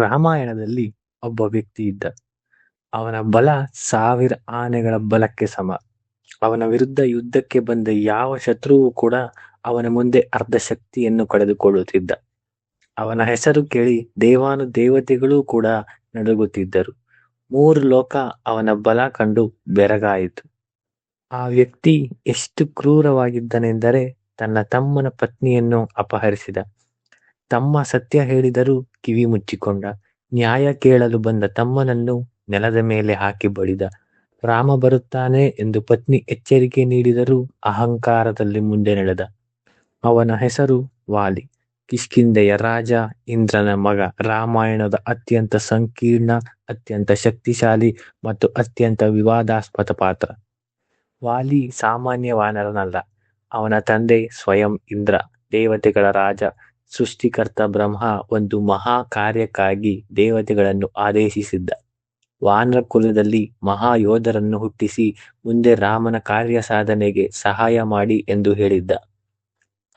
ರಾಮಾಯಣದಲ್ಲಿ ಒಬ್ಬ ವ್ಯಕ್ತಿ ಇದ್ದ. ಅವನ ಬಲ 1000 ಆನೆಗಳ ಬಲಕ್ಕೆ ಸಮ. ಅವನ ವಿರುದ್ಧ ಯುದ್ಧಕ್ಕೆ ಬಂದ ಯಾವ ಶತ್ರುವು ಕೂಡ ಅವನ ಮುಂದೆ ಅರ್ಧ ಶಕ್ತಿಯನ್ನು ಕಳೆದುಕೊಳ್ಳುತ್ತಿದ್ದ. ಅವನ ಹೆಸರು ಕೇಳಿ ದೇವಾನು ದೇವತೆಗಳೂ ಕೂಡ ನಡುಗುತ್ತಿದ್ದರು. 3 ಲೋಕ ಅವನ ಬಲ ಕಂಡು ಬೆರಗಾಯಿತು. ಆ ವ್ಯಕ್ತಿ ಎಷ್ಟು ಕ್ರೂರವಾಗಿದ್ದನೆಂದರೆ ತನ್ನ ತಮ್ಮನ ಪತ್ನಿಯನ್ನು ಅಪಹರಿಸಿದ. ತಮ್ಮ ಸತ್ಯ ಹೇಳಿದರೂ ಕಿವಿ ಮುಚ್ಚಿಕೊಂಡ. ನ್ಯಾಯ ಕೇಳಲು ಬಂದ ತಮ್ಮನನ್ನು ನೆಲದ ಮೇಲೆ ಹಾಕಿ ಬಡಿದ. ರಾಮ ಬರುತ್ತಾನೆ ಎಂದು ಪತ್ನಿ ಎಚ್ಚರಿಕೆ ನೀಡಿದರೂ ಅಹಂಕಾರದಲ್ಲಿ ಮುಂದೆ ನಡೆದ. ಅವನ ಹೆಸರು ವಾಲಿ. ಕಿಷ್ಕಿಂಧೆಯ ರಾಜ, ಇಂದ್ರನ ಮಗ. ರಾಮಾಯಣದ ಅತ್ಯಂತ ಸಂಕೀರ್ಣ, ಅತ್ಯಂತ ಶಕ್ತಿಶಾಲಿ ಮತ್ತು ಅತ್ಯಂತ ವಿವಾದಾಸ್ಪದ ಪಾತ್ರ. ವಾಲಿ ಸಾಮಾನ್ಯ ವಾನರನಲ್ಲ. ಅವನ ತಂದೆ ಸ್ವಯಂ ಇಂದ್ರ, ದೇವತೆಗಳ ರಾಜ. ಸೃಷ್ಟಿಕರ್ತ ಬ್ರಹ್ಮ ಒಂದು ಮಹಾ ಕಾರ್ಯಕ್ಕಾಗಿ ದೇವತೆಗಳನ್ನು ಆದೇಶಿಸಿದ್ದ. ವಾನರ ಕುಲದಲ್ಲಿ ಮಹಾಯೋಧರನ್ನು ಹುಟ್ಟಿಸಿ ಮುಂದೆ ರಾಮನ ಕಾರ್ಯ ಸಾಧನೆಗೆ ಸಹಾಯ ಮಾಡಿ ಎಂದು ಹೇಳಿದ್ದ.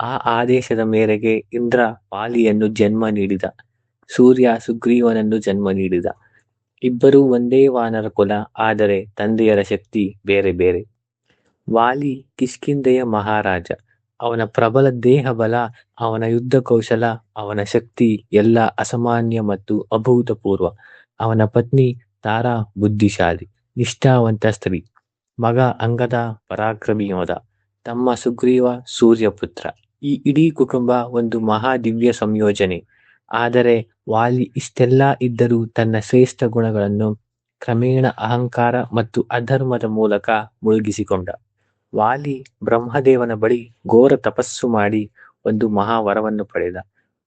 ಆ ಆದೇಶದ ಮೇರೆಗೆ ಇಂದ್ರ ವಾಲಿಯನ್ನು ಜನ್ಮ ನೀಡಿದ. ಸೂರ್ಯ ಸುಗ್ರೀವನನ್ನು ಜನ್ಮ ನೀಡಿದ. ಇಬ್ಬರೂ ಒಂದೇ ವಾನರ ಕುಲ, ಆದರೆ ತಂದೆಯರ ಶಕ್ತಿ ಬೇರೆ ಬೇರೆ. ವಾಲಿ ಕಿಷ್ಕಿಂಧೆಯ ಮಹಾರಾಜ. ಅವನ ಪ್ರಬಲ ದೇಹ ಬಲ, ಅವನ ಯುದ್ಧ ಕೌಶಲ, ಅವನ ಶಕ್ತಿ ಎಲ್ಲ ಅಸಾಮಾನ್ಯ ಮತ್ತು ಅಭೂತಪೂರ್ವ. ಅವನ ಪತ್ನಿ ತಾರಾ ಬುದ್ಧಿಶಾಲಿ, ನಿಷ್ಠಾವಂತ ಸ್ತ್ರೀ. ಮಗ ಅಂಗದ ಪರಾಕ್ರಮಿ ಯೋಧ. ತಮ್ಮ ಸುಗ್ರೀವ ಸೂರ್ಯಪುತ್ರ. ಈ ಇಡೀ ಕುಟುಂಬ ಒಂದು ಮಹಾ ದಿವ್ಯ ಸಂಯೋಜನೆ. ಆದರೆ ವಾಲಿ ಇಷ್ಟೆಲ್ಲ ಇದ್ದರೂ ತನ್ನ ಶ್ರೇಷ್ಠ ಗುಣಗಳನ್ನು ಕ್ರಮೇಣ ಅಹಂಕಾರ ಮತ್ತು ಅಧರ್ಮದ ಮೂಲಕ ಮುಳುಗಿಸಿಕೊಂಡ. ವಾಲಿ ಬ್ರಹ್ಮದೇವನ ಬಳಿ ಘೋರ ತಪಸ್ಸು ಮಾಡಿ ಒಂದು ಮಹಾವರವನ್ನು ಪಡೆದ.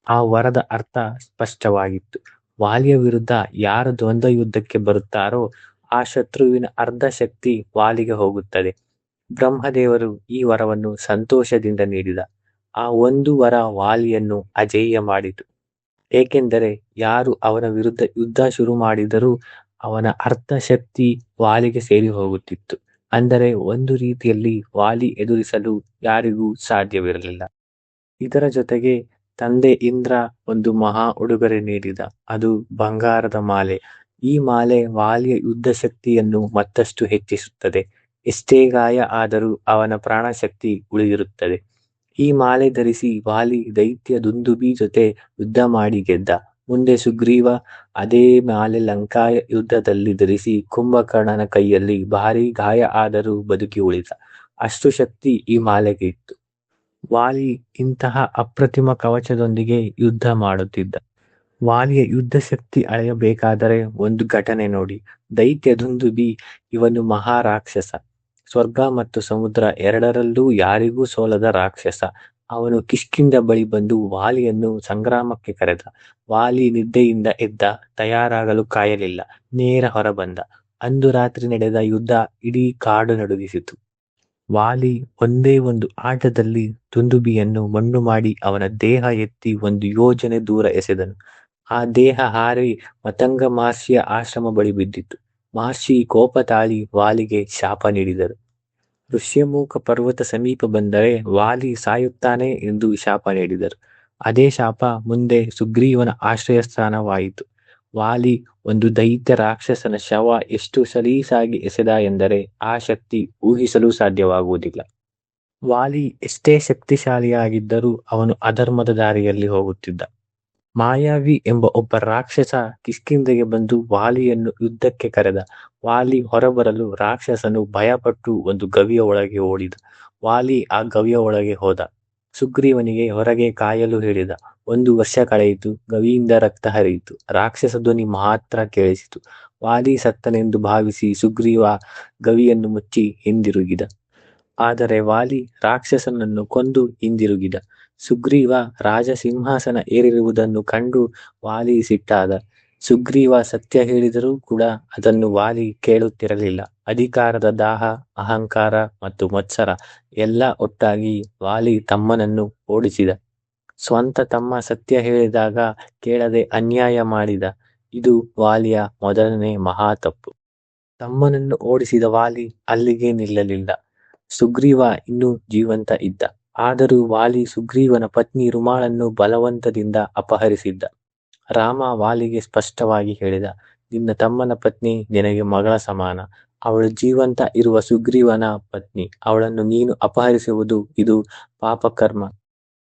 ಆ ವರದ ಅರ್ಥ ಸ್ಪಷ್ಟವಾಗಿತ್ತು. ವಾಲಿಯ ವಿರುದ್ಧ ಯಾರು ದ್ವಂದ್ವ ಯುದ್ಧಕ್ಕೆ ಬರುತ್ತಾರೋ ಆ ಶತ್ರುವಿನ ಅರ್ಧ ಶಕ್ತಿ ವಾಲಿಗೆ ಹೋಗುತ್ತದೆ. ಬ್ರಹ್ಮದೇವರು ಈ ವರವನ್ನು ಸಂತೋಷದಿಂದ ನೀಡಿದ. ಆ ಒಂದು ವರ ವಾಲಿಯನ್ನು ಅಜೇಯ ಮಾಡಿತು. ಏಕೆಂದರೆ ಯಾರು ಅವನ ವಿರುದ್ಧ ಯುದ್ಧ ಶುರು ಮಾಡಿದರೂ ಅವನ ಅರ್ಧ ಶಕ್ತಿ ವಾಲಿಗೆ ಸೇರಿ ಹೋಗುತ್ತಿತ್ತು. ಅಂದರೆ ಒಂದು ರೀತಿಯಲ್ಲಿ ವಾಲಿ ಎದುರಿಸಲು ಯಾರಿಗೂ ಸಾಧ್ಯವಿರಲಿಲ್ಲ. ಇದರ ಜೊತೆಗೆ ತಂದೆ ಇಂದ್ರ ಒಂದು ಮಹಾ ಉಡುಗೊರೆ ನೀಡಿದ. ಅದು ಬಂಗಾರದ ಮಾಲೆ. ಈ ಮಾಲೆ ವಾಲಿಯ ಯುದ್ಧ ಶಕ್ತಿಯನ್ನು ಮತ್ತಷ್ಟು ಹೆಚ್ಚಿಸುತ್ತದೆ. ಎಷ್ಟೇ ಗಾಯ ಆದರೂ ಅವನ ಪ್ರಾಣಶಕ್ತಿ ಉಳಿದಿರುತ್ತದೆ. ಈ ಮಾಲೆ ಧರಿಸಿ ವಾಲಿ ದೈತ್ಯ ದುಂದುಬಿ ಜೊತೆ ಯುದ್ಧ ಮಾಡಿ ಗೆದ್ದ. ಮುಂದೆ ಸುಗ್ರೀವ ಅದೇ ಮಾಲೆ ಲಂಕಾ ಯುದ್ಧದಲ್ಲಿ ಧರಿಸಿ ಕುಂಭಕರ್ಣನ ಕೈಯಲ್ಲಿ ಭಾರಿ ಗಾಯ ಆದರೂ ಬದುಕಿ ಉಳಿದ. ಅಷ್ಟು ಶಕ್ತಿ ಈ ಮಾಲೆಗೆ ಇತ್ತು. ವಾಲಿ ಇಂತಹ ಅಪ್ರತಿಮ ಕವಚದೊಂದಿಗೆ ಯುದ್ಧ ಮಾಡುತ್ತಿದ್ದ. ವಾಲಿಯ ಯುದ್ಧ ಶಕ್ತಿ ಅಳೆಯಬೇಕಾದರೆ ಒಂದು ಘಟನೆ ನೋಡಿ. ದೈತ್ಯ ದುಂದುಬಿ ಇವನು ಮಹಾರಾಕ್ಷಸ. ಸ್ವರ್ಗ ಮತ್ತು ಸಮುದ್ರ ಎರಡರಲ್ಲೂ ಯಾರಿಗೂ ಸೋಲದ ರಾಕ್ಷಸ. ಅವನು ಕಿಷ್ಕಿಂಧ ಬಳಿ ಬಂದು ವಾಲಿಯನ್ನು ಸಂಗ್ರಾಮಕ್ಕೆ ಕರೆದ. ವಾಲಿ ನಿದ್ದೆಯಿಂದ ಎದ್ದ. ತಯಾರಾಗಲು ಕಾಯಲಿಲ್ಲ. ನೇರ ಹೊರಬಂದ. ಅಂದು ರಾತ್ರಿ ನಡೆದ ಯುದ್ಧ ಇಡೀ ಕಾಡು ನಡುಗಿಸಿತು. ವಾಲಿ ಒಂದೇ ಒಂದು ಆಟದಲ್ಲಿ ದುಂದುಬಿಯನ್ನು ಮಣ್ಣು ಮಾಡಿ ಅವನ ದೇಹ ಎತ್ತಿ 1 ಯೋಜನೆ ದೂರ ಎಸೆದನು. ಆ ದೇಹ ಹಾರಿ ಮತಂಗ ಮಹರ್ಷಿಯ ಆಶ್ರಮ ಬಳಿ ಬಿದ್ದಿತು. ಮಹರ್ಷಿ ಕೋಪ ತಾಳಿ ವಾಲಿಗೆ ಶಾಪ ನೀಡಿದರು. ಋಷ್ಯಮುಖ ಪರ್ವತ ಸಮೀಪ ಬಂದರೆ ವಾಲಿ ಸಾಯುತ್ತಾನೆ ಎಂದು ಶಾಪ ನೀಡಿದರು. ಅದೇ ಶಾಪ ಮುಂದೆ ಸುಗ್ರೀವನ ಆಶ್ರಯ ಸ್ಥಾನವಾಯಿತು. ವಾಲಿ ಒಂದು ದೈತ್ಯ ರಾಕ್ಷಸನ ಶವ ಎಷ್ಟು ಸಲೀಸಾಗಿ ಎಸೆದ ಎಂದರೆ ಆ ಶಕ್ತಿ ಊಹಿಸಲು ಸಾಧ್ಯವಾಗುವುದಿಲ್ಲ. ವಾಲಿ ಎಷ್ಟೇ ಶಕ್ತಿಶಾಲಿಯಾಗಿದ್ದರೂ ಅವನು ಅಧರ್ಮದ ದಾರಿಯಲ್ಲಿ ಹೋಗುತ್ತಿದ್ದ. ಮಾಯಾವಿ ಎಂಬ ಒಬ್ಬ ರಾಕ್ಷಸ ಕಿಷ್ಕಿಂಧೆಗೆ ಬಂದು ವಾಲಿಯನ್ನು ಯುದ್ಧಕ್ಕೆ ಕರೆದ. ವಾಲಿ ಹೊರಬರಲು ರಾಕ್ಷಸನು ಭಯಪಟ್ಟು ಒಂದು ಗವಿಯ ಒಳಗೆ ಓಡಿದ. ವಾಲಿ ಆ ಗವಿಯ ಒಳಗೆ ಹೋದ. ಸುಗ್ರೀವನಿಗೆ ಹೊರಗೆ ಕಾಯಲು ಹೇಳಿದ. 1 ವರ್ಷ ಕಳೆಯಿತು. ಗವಿಯಿಂದ ರಕ್ತ ಹರಿಯಿತು. ರಾಕ್ಷಸ ಧ್ವನಿ ಮಾತ್ರ ಕೇಳಿಸಿತು. ವಾಲಿ ಸತ್ತನೆಂದು ಭಾವಿಸಿ ಸುಗ್ರೀವ ಗವಿಯನ್ನು ಮುಚ್ಚಿ ಹಿಂದಿರುಗಿದ. ಆದರೆ ವಾಲಿ ರಾಕ್ಷಸನನ್ನು ಕೊಂದು ಹಿಂದಿರುಗಿದ. ಸುಗ್ರೀವ ರಾಜ ಸಿಂಹಾಸನ ಏರಿರುವುದನ್ನು ಕಂಡು ವಾಲಿ ಸಿಟ್ಟಾದ. ಸುಗ್ರೀವ ಸತ್ಯ ಹೇಳಿದರೂ ಕೂಡ ಅದನ್ನು ವಾಲಿ ಕೇಳುತ್ತಿರಲಿಲ್ಲ. ಅಧಿಕಾರದ ದಾಹ, ಅಹಂಕಾರ ಮತ್ತು ಮತ್ಸರ ಎಲ್ಲ ಒಟ್ಟಾಗಿ ವಾಲಿ ತಮ್ಮನನ್ನು ಓಡಿಸಿದ. ಸ್ವಂತ ತಮ್ಮ ಸತ್ಯ ಹೇಳಿದಾಗ ಕೇಳದೆ ಅನ್ಯಾಯ ಮಾಡಿದ. ಇದು ವಾಲಿಯ ಮೊದಲನೇ ಮಹಾ ತಪ್ಪು. ತಮ್ಮನನ್ನು ಓಡಿಸಿದ ವಾಲಿ ಅಲ್ಲಿಗೆ ನಿಲ್ಲಲಿಲ್ಲ. ಸುಗ್ರೀವ ಇನ್ನೂ ಜೀವಂತ ಇದ್ದ. ಆದರೂ ವಾಲಿ ಸುಗ್ರೀವನ ಪತ್ನಿ ರುಮಾಳನ್ನು ಬಲವಂತದಿಂದ ಅಪಹರಿಸಿದ್ದ. ರಾಮ ವಾಲಿಗೆ ಸ್ಪಷ್ಟವಾಗಿ ಹೇಳಿದ, ನಿನ್ನ ತಮ್ಮನ ಪತ್ನಿ ನಿನಗೆ ಮಗಳ ಸಮಾನ. ಅವಳು ಜೀವಂತ ಇರುವ ಸುಗ್ರೀವನ ಪತ್ನಿ. ಅವಳನ್ನು ನೀನು ಅಪಹರಿಸುವುದು ಇದು ಪಾಪಕರ್ಮ.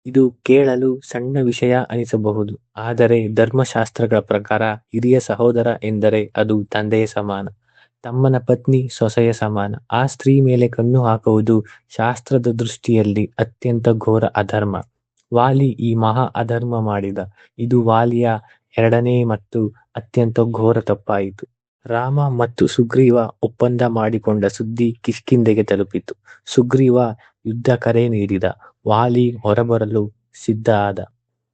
ಇದು ಕೇಳಲು ಸಣ್ಣ ವಿಷಯ ಅನಿಸಬಹುದು, ಆದರೆ ಧರ್ಮಶಾಸ್ತ್ರಗಳ ಪ್ರಕಾರ ಹಿರಿಯ ಸಹೋದರ ಎಂದರೆ ಅದು ತಂದೆಯ ಸಮಾನ. ತಮ್ಮನ ಪತ್ನಿ ಸೊಸೆಯ ಸಮಾನ. ಆ ಸ್ತ್ರೀ ಮೇಲೆ ಕಣ್ಣು ಹಾಕುವುದು ಶಾಸ್ತ್ರದ ದೃಷ್ಟಿಯಲ್ಲಿ ಅತ್ಯಂತ ಘೋರ ಅಧರ್ಮ. ವಾಲಿ ಈ ಮಹಾ ಅಧರ್ಮ ಮಾಡಿದ. ಇದು ವಾಲಿಯ ಎರಡನೇ ಮತ್ತು ಅತ್ಯಂತ ಘೋರ ತಪ್ಪಾಯಿತು. ರಾಮ ಮತ್ತು ಸುಗ್ರೀವ ಒಪ್ಪಂದ ಮಾಡಿಕೊಂಡ ಸುದ್ದಿ ಕಿಷ್ಕಿಂಧೆಗೆ ತಲುಪಿತು. ಸುಗ್ರೀವ ಯುದ್ಧ ಕರೆ ನೀಡಿದ. ವಾಲಿ ಹೊರಬರಲು ಸಿದ್ಧ ಆದ.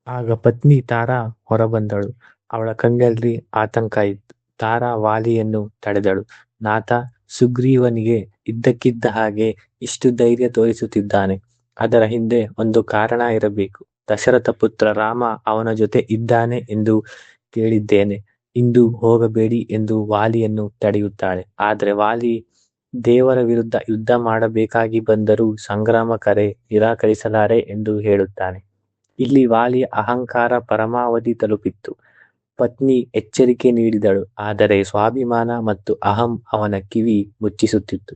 ಆಗ ಪತ್ನಿ ತಾರಾ ಹೊರಬಂದಳು. ಅವಳ ಕಣ್ಣಲ್ಲಿ ಆತಂಕ ಇತ್ತು. ತಾರಾ ವಾಲಿಯನ್ನು ತಡೆದಳು. ನಾಥ, ಸುಗ್ರೀವನಿಗೆ ಇದ್ದಕ್ಕಿದ್ದ ಹಾಗೆ ಇಷ್ಟು ಧೈರ್ಯ ತೋರಿಸುತ್ತಿದ್ದಾನೆ. ಅದರ ಹಿಂದೆ ಒಂದು ಕಾರಣ ಇರಬೇಕು. ದಶರಥ ಪುತ್ರ ರಾಮ ಅವನ ಜೊತೆ ಇದ್ದಾನೆ ಎಂದು ಕೇಳಿದ್ದೇನೆ. ಇಂದು ಹೋಗಬೇಡಿ ಎಂದು ವಾಲಿಯನ್ನು ತಡೆಯುತ್ತಾಳೆ. ಆದರೆ ವಾಲಿ ದೇವರ ವಿರುದ್ಧ ಯುದ್ಧ ಮಾಡಬೇಕಾಗಿ ಬಂದರೂ ಸಂಗ್ರಾಮ ಕರೆ ನಿರಾಕರಿಸಲಾರೆ ಎಂದು ಹೇಳುತ್ತಾನೆ. ಇಲ್ಲಿ ವಾಲಿಯ ಅಹಂಕಾರ ಪರಮಾವಧಿ ತಲುಪಿತ್ತು. ಪತ್ನಿ ಎಚ್ಚರಿಕೆ ನೀಡಿದಳು, ಆದರೆ ಸ್ವಾಭಿಮಾನ ಮತ್ತು ಅಹಂ ಅವನ ಕಿವಿ ಮುಚ್ಚಿಸುತ್ತಿತ್ತು.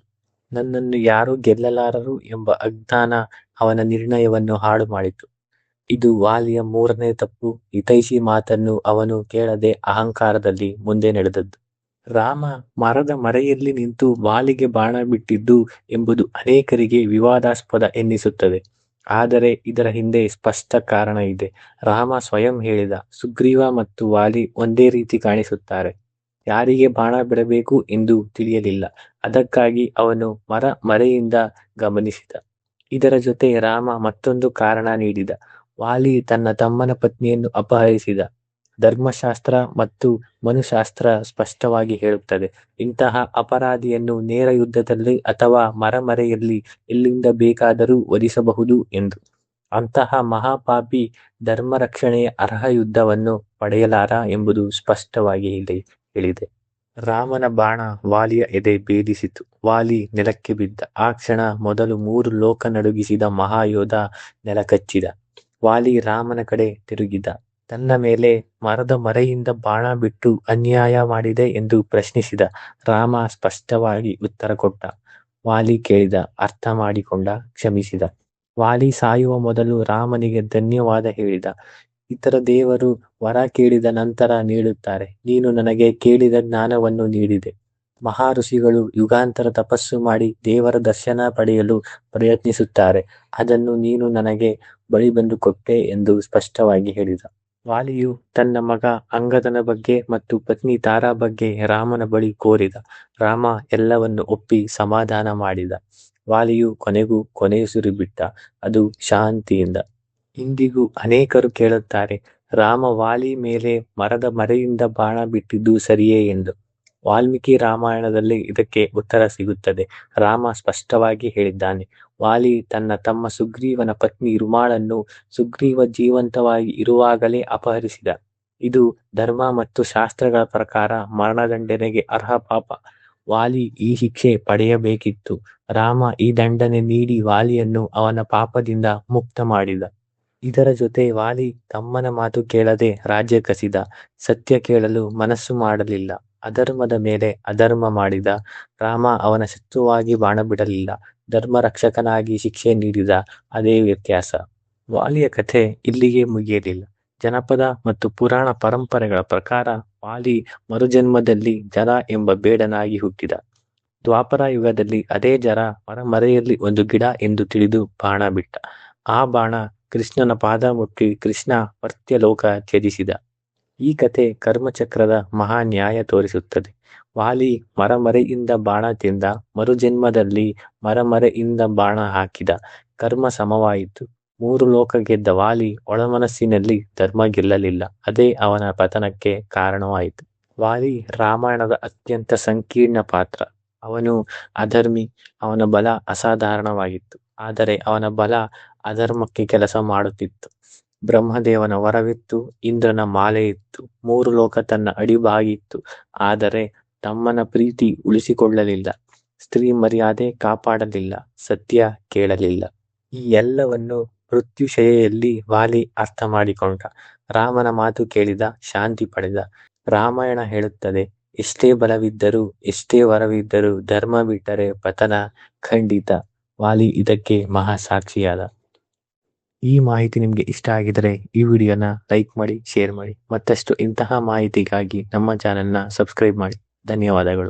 ನನ್ನನ್ನು ಯಾರೂ ಗೆಲ್ಲಲಾರರು ಎಂಬ ಅಜ್ಞಾನ ಅವನ ನಿರ್ಣಯವನ್ನು ಹಾಳು ಮಾಡಿತು. ಇದು ವಾಲಿಯ ಮೂರನೇ ತಪ್ಪು. ಹಿತೈಷಿ ಮಾತನ್ನು ಅವನು ಕೇಳದೆ ಅಹಂಕಾರದಲ್ಲಿ ಮುಂದೆ ನಡೆದದ್ದು. ರಾಮ ಮರದ ಮರೆಯಲ್ಲಿ ನಿಂತು ವಾಲಿಗೆ ಬಾಣ ಬಿಟ್ಟಿದ್ದು ಎಂಬುದು ಅನೇಕರಿಗೆ ವಿವಾದಾಸ್ಪದ ಎನ್ನಿಸುತ್ತದೆ. ಆದರೆ ಇದರ ಹಿಂದೆ ಸ್ಪಷ್ಟ ಕಾರಣ ಇದೆ. ರಾಮ ಸ್ವಯಂ ಹೇಳಿದ, ಸುಗ್ರೀವ ಮತ್ತು ವಾಲಿ ಒಂದೇ ರೀತಿ ಕಾಣಿಸುತ್ತಾರೆ. ಯಾರಿಗೆ ಬಾಣ ಬಿಡಬೇಕು ಎಂದು ತಿಳಿಯಲಿಲ್ಲ. ಅದಕ್ಕಾಗಿ ಅವನು ಮರೆಯಿಂದ ಗಮನಿಸಿದ. ಇದರ ಜೊತೆ ರಾಮ ಮತ್ತೊಂದು ಕಾರಣ ನೀಡಿದ. ವಾಲಿ ತನ್ನ ತಮ್ಮನ ಪತ್ನಿಯನ್ನು ಅಪಹರಿಸಿದ. ಧರ್ಮಶಾಸ್ತ್ರ ಮತ್ತು ಮನುಶಾಸ್ತ್ರ ಸ್ಪಷ್ಟವಾಗಿ ಹೇಳುತ್ತದೆ, ಇಂತಹ ಅಪರಾಧಿಯನ್ನು ನೇರ ಯುದ್ಧದಲ್ಲಿ ಅಥವಾ ಮರೆಯಲ್ಲಿ ಎಲ್ಲಿಂದ ಬೇಕಾದರೂ ವಧಿಸಬಹುದು ಎಂದು. ಅಂತಹ ಮಹಾಪಾಪಿ ಧರ್ಮ ರಕ್ಷಣೆಯ ಅರ್ಹ ಯುದ್ಧವನ್ನು ಪಡೆಯಲಾರ ಎಂಬುದು ಸ್ಪಷ್ಟವಾಗಿ ಹೇಳಿದೆ. ರಾಮನ ಬಾಣ ವಾಲಿಯ ಎದೆ ಭೇದಿಸಿತು. ವಾಲಿ ನೆಲಕ್ಕೆ ಬಿದ್ದ. ಆ ಕ್ಷಣ ಮೊದಲು 3 ಲೋಕ ನಡುಗಿಸಿದ ಮಹಾಯೋಧ ನೆಲಕಚ್ಚಿದ. ವಾಲಿ ರಾಮನ ಕಡೆ ತಿರುಗಿದ. ತನ್ನ ಮೇಲೆ ಮರದ ಮರೆಯಿಂದ ಬಾಣ ಬಿಟ್ಟು ಅನ್ಯಾಯ ಮಾಡಿದೆ ಎಂದು ಪ್ರಶ್ನಿಸಿದ. ರಾಮ ಸ್ಪಷ್ಟವಾಗಿ ಉತ್ತರ ಕೊಟ್ಟ. ವಾಲಿ ಕೇಳಿದ, ಅರ್ಥ ಮಾಡಿಕೊಂಡ, ಕ್ಷಮಿಸಿದ. ವಾಲಿ ಸಾಯುವ ಮೊದಲು ರಾಮನಿಗೆ ಧನ್ಯವಾದ ಹೇಳಿದ. ಇತರ ದೇವರು ವರ ಕೇಳಿದ ನಂತರ ನೀಡುತ್ತಾರೆ. ನೀನು ನನಗೆ ಕೇಳಿದ ಜ್ಞಾನವನ್ನು ನೀಡಿದೆ. ಮಹಾ ಋಷಿಗಳು ಯುಗಾಂತರ ತಪಸ್ಸು ಮಾಡಿ ದೇವರ ದರ್ಶನ ಪಡೆಯಲು ಪ್ರಯತ್ನಿಸುತ್ತಾರೆ. ಅದನ್ನು ನೀನು ನನಗೆ ಬಳಿ ಬಂದು ಕೊಟ್ಟೆ ಎಂದು ಸ್ಪಷ್ಟವಾಗಿ ಹೇಳಿದ. ವಾಲಿಯು ತನ್ನ ಮಗ ಅಂಗದನ ಬಗ್ಗೆ ಮತ್ತು ಪತ್ನಿ ತಾರಾ ಬಗ್ಗೆ ರಾಮನ ಬಳಿ ಕೋರಿದ. ರಾಮ ಎಲ್ಲವನ್ನು ಒಪ್ಪಿ ಸಮಾಧಾನ ಮಾಡಿದ. ವಾಲಿಯು ಕೊನೆಯುಸಿರು ಬಿಟ್ಟ. ಅದು ಶಾಂತಿಯಿಂದ. ಇಂದಿಗೂ ಅನೇಕರು ಕೇಳುತ್ತಾರೆ, ರಾಮ ವಾಲಿ ಮೇಲೆ ಮರದ ಮರೆಯಿಂದ ಬಾಣ ಬಿಟ್ಟಿದ್ದು ಸರಿಯೇ ಎಂದು. ವಾಲ್ಮೀಕಿ ರಾಮಾಯಣದಲ್ಲಿ ಇದಕ್ಕೆ ಉತ್ತರ ಸಿಗುತ್ತದೆ. ರಾಮ ಸ್ಪಷ್ಟವಾಗಿ ಹೇಳಿದ್ದಾನೆ. ವಾಲಿ ತನ್ನ ತಮ್ಮ ಸುಗ್ರೀವನ ಪತ್ನಿ ರುಮಾಳನ್ನು ಸುಗ್ರೀವ ಜೀವಂತವಾಗಿ ಇರುವಾಗಲೇ ಅಪಹರಿಸಿದ. ಇದು ಧರ್ಮ ಮತ್ತು ಶಾಸ್ತ್ರಗಳ ಪ್ರಕಾರ ಮರಣದಂಡನೆಗೆ ಅರ್ಹ ಪಾಪ. ವಾಲಿ ಈ ಶಿಕ್ಷೆ ಪಡೆಯಬೇಕಿತ್ತು. ರಾಮ ಈ ದಂಡನೆ ನೀಡಿ ವಾಲಿಯನ್ನು ಅವನ ಪಾಪದಿಂದ ಮುಕ್ತ ಮಾಡಿದ. ಇದರ ಜೊತೆ ವಾಲಿ ತಮ್ಮನ ಮಾತು ಕೇಳದೆ ರಾಜ್ಯ ಕಸಿದ. ಸತ್ಯ ಕೇಳಲು ಮನಸ್ಸು ಮಾಡಲಿಲ್ಲ. ಅಧರ್ಮದ ಮೇಲೆ ಅಧರ್ಮ ಮಾಡಿದ. ರಾಮ ಅವನ ಶತ್ರುವಾಗಿ ಬಾಣ ಬಿಡಲಿಲ್ಲ. ಧರ್ಮ ರಕ್ಷಕನಾಗಿ ಶಿಕ್ಷೆ ನೀಡಿದ. ಅದೇ ವ್ಯತ್ಯಾಸ. ವಾಲಿಯ ಕಥೆ ಇಲ್ಲಿಗೆ ಮುಗಿಯಲಿಲ್ಲ. ಜನಪದ ಮತ್ತು ಪುರಾಣ ಪರಂಪರೆಗಳ ಪ್ರಕಾರ ವಾಲಿ ಮರುಜನ್ಮದಲ್ಲಿ ಜರ ಎಂಬ ಬೇಡನಾಗಿ ಹುಟ್ಟಿದ. ದ್ವಾಪರ ಯುಗದಲ್ಲಿ ಅದೇ ಜರ ಮರೆಯಲ್ಲಿ ಒಂದು ಗಿಡ ಎಂದು ತಿಳಿದು ಬಾಣ ಬಿಟ್ಟ. ಆ ಬಾಣ ಕೃಷ್ಣನ ಪಾದ ಮುಟ್ಟಿ ಕೃಷ್ಣ ಮರ್ತ್ಯಲೋಕ ತ್ಯಜಿಸಿದ. ಈ ಕಥೆ ಕರ್ಮಚಕ್ರದ ಮಹಾ ನ್ಯಾಯ ತೋರಿಸುತ್ತದೆ. ವಾಲಿ ಮರೆಯಿಂದ ಬಾಣ ತಿಂದ. ಮರುಜನ್ಮದಲ್ಲಿ ಮರೆಯಿಂದ ಬಾಣ ಹಾಕಿದ. ಕರ್ಮ ಸಮವಾಯಿತು. 3 ಲೋಕ ಗೆದ್ದ ವಾಲಿ ಒಳಮನಸ್ಸಿನಲ್ಲಿ ಧರ್ಮ ಗೆಲ್ಲಲಿಲ್ಲ. ಅದೇ ಅವನ ಪತನಕ್ಕೆ ಕಾರಣವಾಯಿತು. ವಾಲಿ ರಾಮಾಯಣದ ಅತ್ಯಂತ ಸಂಕೀರ್ಣ ಪಾತ್ರ. ಅವನು ಅಧರ್ಮಿ. ಅವನ ಬಲ ಅಸಾಧಾರಣವಾಗಿತ್ತು. ಆದರೆ ಅವನ ಬಲ ಅಧರ್ಮಕ್ಕೆ ಕೆಲಸ ಮಾಡುತ್ತಿತ್ತು. ಬ್ರಹ್ಮದೇವನ ವರವಿತ್ತು. ಇಂದ್ರನ ಮಾಲೆ ಇತ್ತು. 3 ಲೋಕ ತನ್ನ ಅಡಿಬಾಗಿತ್ತು. ಆದರೆ ತಮ್ಮನ ಪ್ರೀತಿ ಉಳಿಸಿಕೊಳ್ಳಲಿಲ್ಲ. ಸ್ತ್ರೀ ಮರ್ಯಾದೆ ಕಾಪಾಡಲಿಲ್ಲ. ಸತ್ಯ ಕೇಳಲಿಲ್ಲ. ಈ ಎಲ್ಲವನ್ನು ಮೃತ್ಯುಶಯೆಯಲ್ಲಿ ವಾಲಿ ಅರ್ಥ ಮಾಡಿಕೊಂಡ. ರಾಮನ ಮಾತು ಕೇಳಿದ, ಶಾಂತಿ ಪಡೆದ. ರಾಮಾಯಣ ಹೇಳುತ್ತದೆ, ಎಷ್ಟೇ ಬಲವಿದ್ದರೂ ಎಷ್ಟೇ ವರವಿದ್ದರೂ ಧರ್ಮ ಬಿಟ್ಟರೆ ಪತನ ಖಂಡಿತ. ವಾಲಿ ಇದಕ್ಕೆ ಮಹಾಸಾಕ್ಷಿಯಾದ. ಈ ಮಾಹಿತಿ ನಿಮಗೆ ಇಷ್ಟ ಆಗಿದರೆ ಈ ವಿಡಿಯೋನ ಲೈಕ್ ಮಾಡಿ, ಶೇರ್ ಮಾಡಿ. ಮತ್ತಷ್ಟು ಇಂತಹ ಮಾಹಿತಿಗಾಗಿ ನಮ್ಮ ಚಾನೆಲ್ನ ಸಬ್ಸ್ಕ್ರೈಬ್ ಮಾಡಿ. ಧನ್ಯವಾದಗಳು.